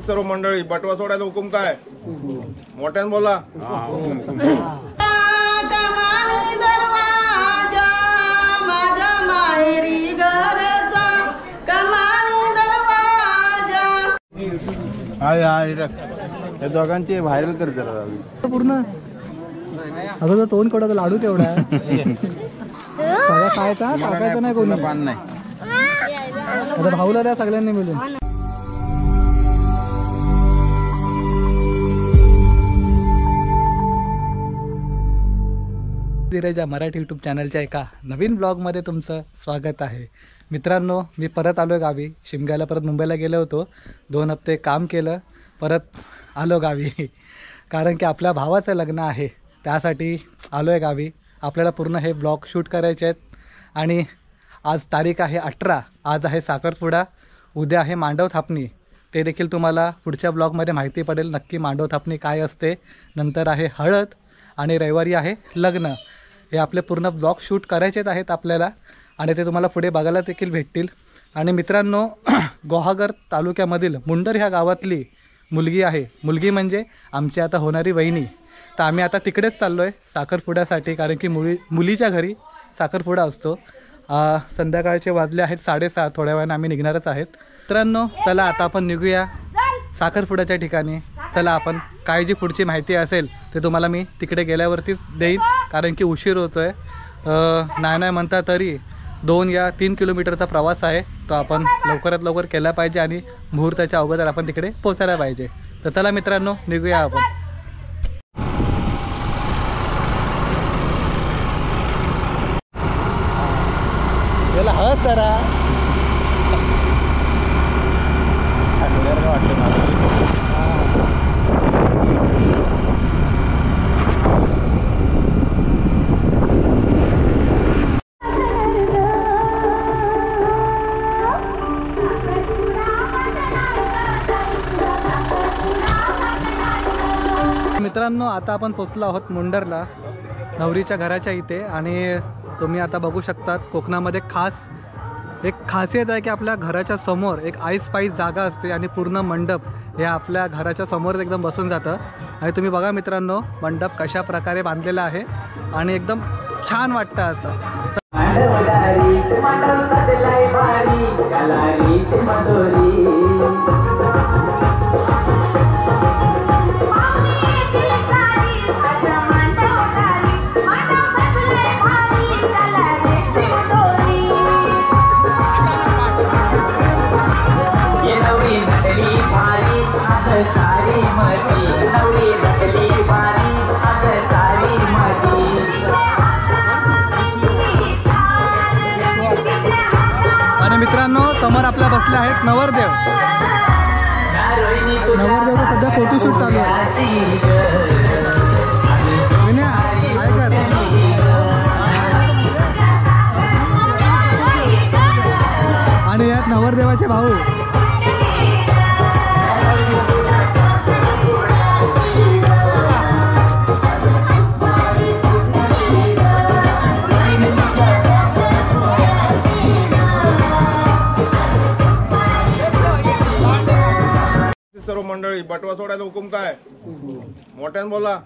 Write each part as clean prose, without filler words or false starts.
सर्व मंडळी बटवा सोडायचा हुकूम काय? मोठ्याने बोला. या दोघांचे व्हायरल करते पूर्ण. अगं तोंड कडा लाडू केवढा सगळं खायचा टाकायचं नाही कोणी. पान नाही आता भाऊला द्या सगळ्यांनी मिळून. धीरजा मराठी यूट्यूब चॅनलच्या एका नवीन ब्लॉगमध्ये तुमचं स्वागत आहे. मित्रांनो, मी परत आलो गावी. शिमग्याला परत मुंबईला गेलो होतो. 2 हप्ते काम केलं, परत आलो गावी. कारण की आपल्या भावाचं लग्न आहे, त्यासाठी आलो आहे गावी. आपल्याला पूर्ण हे ब्लॉग शूट करायचे आहेत. आणि आज तारीख आहे 18. आज आहे साखरपुडा, उद्या आहे मांडव थापणी. ते देखील तुम्हाला पुढच्या ब्लॉगमध्ये माहिती पडेल नक्की मांडव थापणी काय असते. नंतर आहे हळद आणि रविवारी आहे लग्न. हे आपले पूर्ण ब्लॉग शूट करायचेच आहेत आपल्याला आणि ते तुम्हाला पुढे बघायला देखील भेटतील. आणि मित्रांनो, गुहागर तालुक्यामधील मुंडर ह्या गावातली मुलगी आहे. मुलगी म्हणजे आमची आता होणारी वहिनी. तर आम्ही आता तिकडेच चाललो आहे साखरपुड्यासाठी, कारण की मुलीच्या घरी साखरपुडा असतो. संध्याकाळचे वाजले आहेत 6:30. थोड्या वेळाने आम्ही निघणारच आहेत. मित्रांनो, चला आता आपण निघूया साखरपुड्याच्या ठिकाणी. चला आपण काय जी पुढची माहिती असेल ते तुम्हाला मी तिकडे गेल्यावरतीच देईन, कारण की उशीर होतो आहे. नाही म्हणता तरी 2 या 3 किलोमीटरचा प्रवास आहे. तो आपण लवकरात लवकर केला पाहिजे आणि मुहूर्ताच्या अगोदर आपण तिकडे पोचायला पाहिजे. तर चला मित्रांनो, निघूया आपण. याला हळद करा. मित्रांनो, आता आपण पोचलो आहोत मुंडरला, नवरीच्या घराच्या इथे. आणि तुम्ही आता बघू शकतात, कोकणामध्ये एक खासियत आहे की आपल्या घराच्या समोर एक आईस पाईस जागा असते आणि पूर्ण मंडप हे आपल्या घराच्या समोर एकदम बसून जातं. आणि तुम्ही बघा मित्रांनो, मंडप कशा प्रकारे बांधलेला आहे आणि एकदम छान वाटतं असं. आणि मित्रांनो, समोर आपल्या बसले आहेत नवरदेव. नवरदेवचं सध्या फोटोशूट चालू आहे. आणि यात नवरदेवाचे भाऊ. सर्व मंडळी बटवा सोडायचा हुकूम काय? मोठ्याने बोला.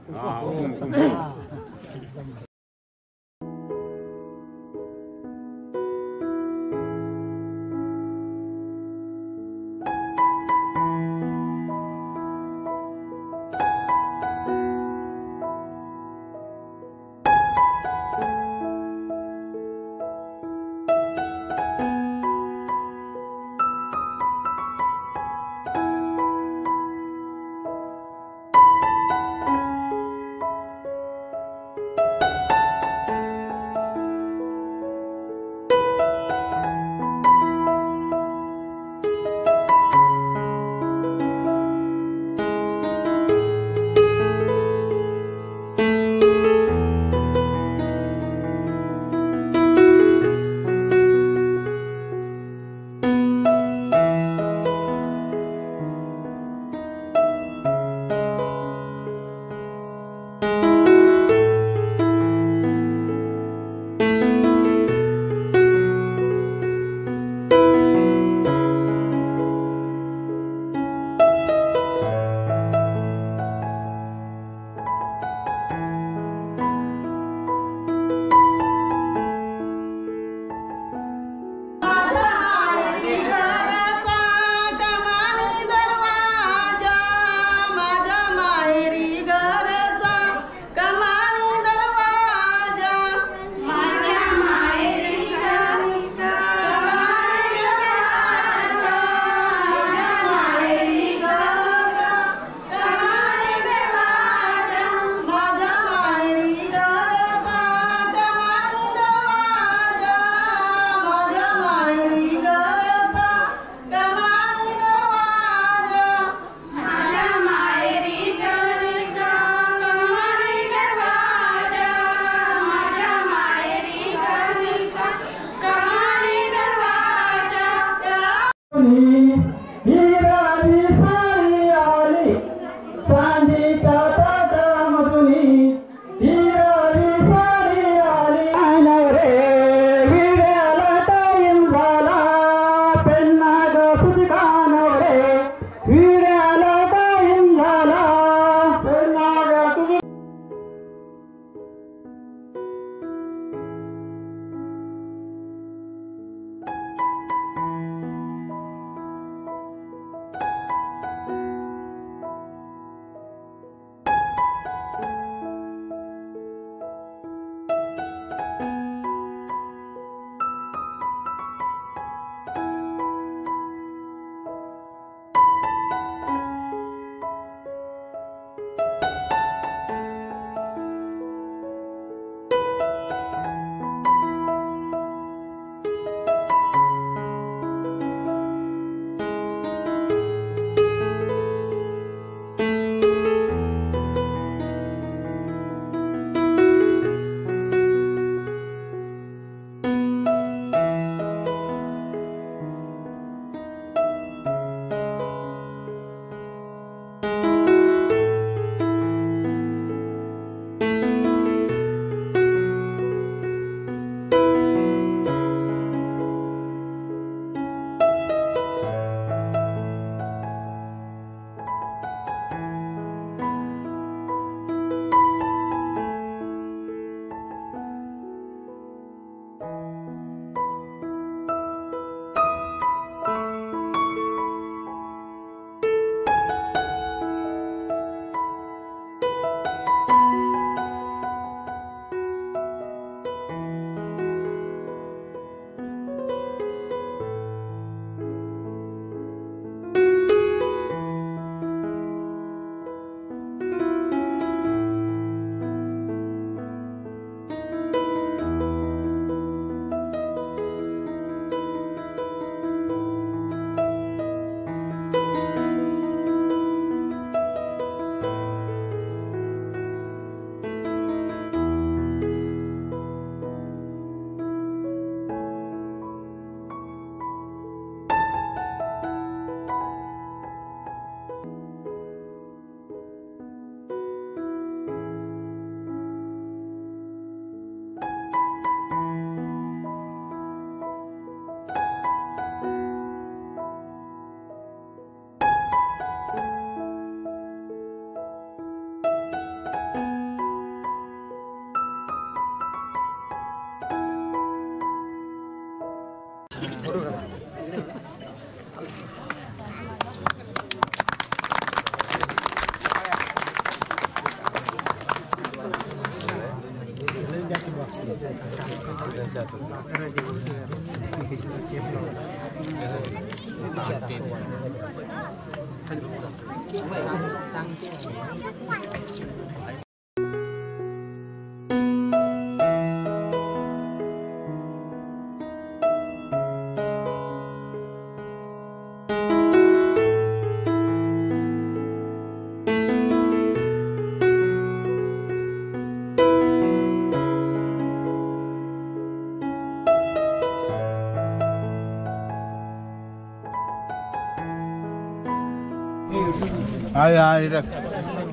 विड्याला टाईम झाला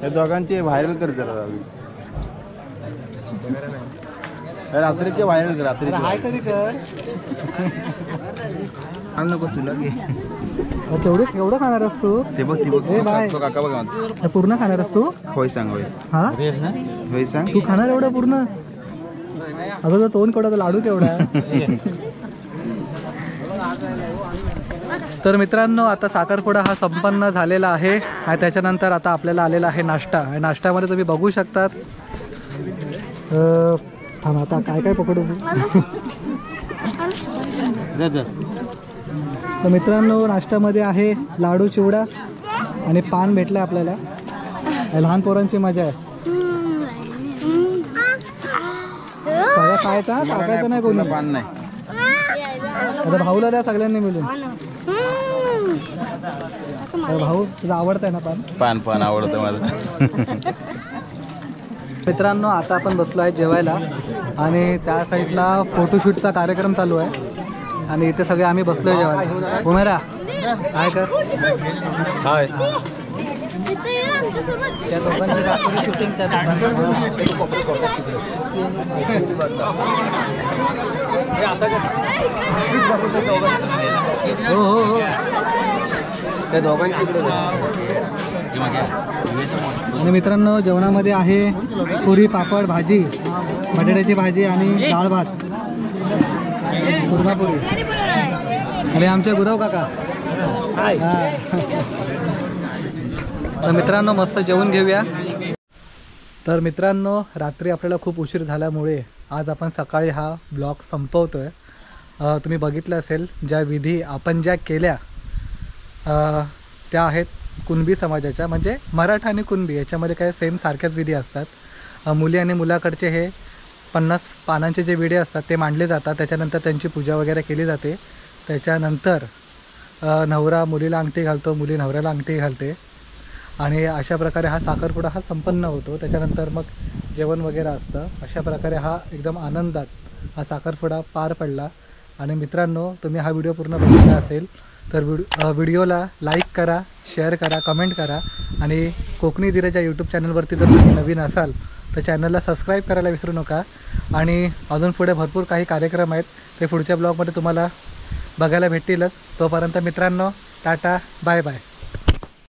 या दोघांचे व्हायरल कर जरा रात्रीचे व्हायरल कर रात्री तरी कर नको तुला घे केवढं खाणार आहेस तू? ते बघ ती बघ ए बाय. तो काका बघा हे पूर्ण खाणार आहेस तू? होय सांग होय हा होय सांग तू खाणार एवढं पूर्ण? आता तुझा तोंड केवढा, लाडू केवढा? तर मित्रांनो आता साखरपुडा हा संपन्न झालेला आहे आणि त्याच्यानंतर आता आपल्याला आलेला आहे नाश्ता. आणि नाश्त्यामध्ये तुम्ही बघू शकतात थांब आता काय काय पकडू. तर मित्रांनो नाश्त्यामध्ये आहे लाडू चिवडा आणि पान भेटलं आपल्याला. लहान पोरांची मजा आहे. सगळं खायचा टाकायचं नाही कोणी. पान नाही आता भाऊला द्या सगळ्यांनी मिळून. भाऊ तुझं आवडतं आहे ना पान? पान पान आवडतं मला. मित्रांनो आता आपण बसलो आहे जेवायला आणि त्या साईडला फोटोशूटचा कार्यक्रम चालू आहे आणि इथे सगळे आम्ही बसलोय जेवायला. उमेरा काय कर हाय त्या दोघांची शूटिंग हो हो हो आणि मित्रांनो जेवणामध्ये आहे पुरी पापड भाजी बटाट्याची भाजी आणि डाळ भात कुर्मापुरी आणि आमचे गुरव काका हा. तर मित्रांनो मस्त जेवून घेऊया. तर मित्रांनो रात्री आपल्याला खूप उशीर झाल्यामुळे आज आपण सकाळी हा ब्लॉग संपवतोय. तुम्ही बघितलं असेल ज्या विधी आपण ज्या केल्या त्या आहेत कुणबी समाजाच्या, म्हणजे मराठा आणि कुणबी याच्यामध्ये काय सेम सारख्याच विधी असतात. मुली आणि मुलाकडचे हे 50 पानांचे जे विडे असतात ते मांडले जातात. त्याच्यानंतर त्यांची पूजा वगैरे केली जाते. त्याच्यानंतर नवरा मुलीला अंगठी घालतो, मुली नवऱ्याला अंगठी घालते आणि अशा प्रकारे हा साखरपुडा हा संपन्न होतो. त्याच्यानंतर मग जेवण वगैरे असतं. अशा प्रकारे हा एकदम आनंदात हा साखरपुडा पार पडला. आणि मित्रांनो तुम्ही हा व्हिडिओ पूर्ण बघितला असेल तर व्हिडिओला लाईक करा, शेअर करा, कमेंट करा आणि कोकणी धीरजा यूट्यूब चॅनलवरती जर तुम्ही नवीन असाल तर चॅनलला सबस्क्राईब करायला विसरू नका. आणि अजून पुढे भरपूर काही कार्यक्रम आहेत ते पुढच्या ब्लॉगमध्ये तुम्हाला बघायला भेटतीलच. तोपर्यंत मित्रांनो टाटा बाय बाय.